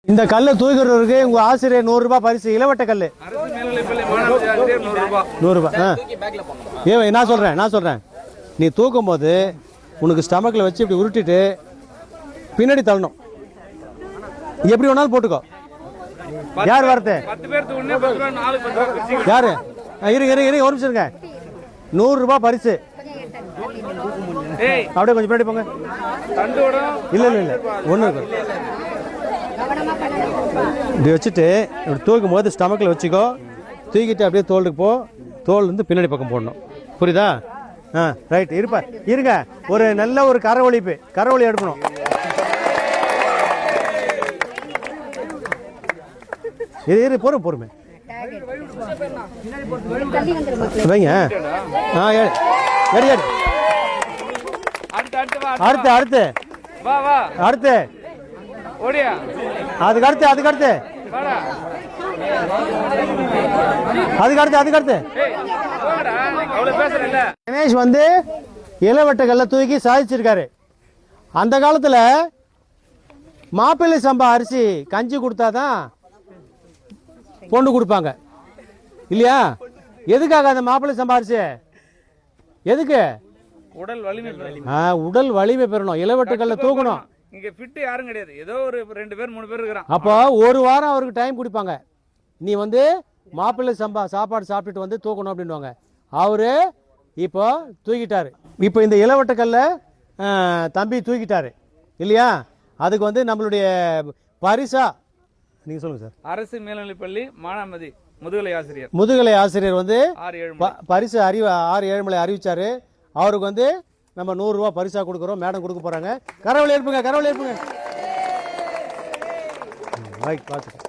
இந்த கல்லை தூக்கிறவருக்கு உங்க ஆசிரியர் 100 ரூபாய் பரிசு, இளவட்ட கல் 100 ரூபாய். நான் சொல்றேன் நீ தூக்கும் போது உனக்கு ஸ்டமக்ல வச்சு இப்படி உருட்டிட்டு பின்னாடி தள்ளணும். எப்படி வேணாலும் போட்டுக்கோ. யார் வரது? யாரு? இருங்க ஒரு நிமிஷம் இருங்க. 100 ரூபாய் பரிசு. அப்படியே கொஞ்சம் பின்னாடி போங்க. இல்ல ஒண்ணு இப்படி வச்சுட்டு இப்படி தூக்கும் போது ஸ்டமக்கில் வச்சுக்கோ. தூக்கிட்டு அப்படியே தோலுக்கு போ. தோல் இருந்து பின்னாடி பக்கம் போடணும். புரியுதா? ரைட். இருங்க. ஒரு நல்ல ஒரு கரவொலி எடுக்கணும். பொறுமை வைங்க. அடுத்து கணேஷ் வந்து இளவட்ட கல்ல தூக்கி சாதிச்சிருக்காரு. அந்த காலத்துல மாப்பிள்ளை சம்பா அரிசி கஞ்சி கொடுத்தாதான் பொண்ணு கொடுப்பாங்க இல்லையா? எதுக்காக அந்த மாப்பிள்ளை சம்பா அரிசி? எதுக்கு? உடல் வலிமை பெறணும். இளவட்ட கல்ல தூக்கணும். இங்க ஃபிட் யாரும் கிடையாது. ஏதோ ஒரு 2 பேர் 3 பேர் இருக்கிறான். அப்போ ஒரு வாரம் அவருக்கு டைம் கொடுப்பாங்க. நீ வந்து மாப்பிள்ளை சம்பா சாப்பாடு சாப்பிட்டுட்டு வந்து தூக்கணும் அப்படின்வாங்க. அவரு இப்போ தூக்கிட்டாரு. இப்போ இந்த இளவட்ட கல்ல தம்பி தூக்கிட்டாரு இல்லையா? அதுக்கு வந்து நம்மளுடைய பரிசா நீங்க சொல்லுங்க சார். அரசு மேல்நிலைப்பள்ளி மானாமதி முதுகலை ஆசிரியர் வந்து பரிசு 6 ஏழுமலை அறிவிச்சாரு. அவருக்கு வந்து நம்ம 100 ரூபாய் பரிசா கொடுக்குறோம். மேடம் கொடுக்க போறாங்க. கரவொலி எழுப்புங்க. ரைட், பார்த்து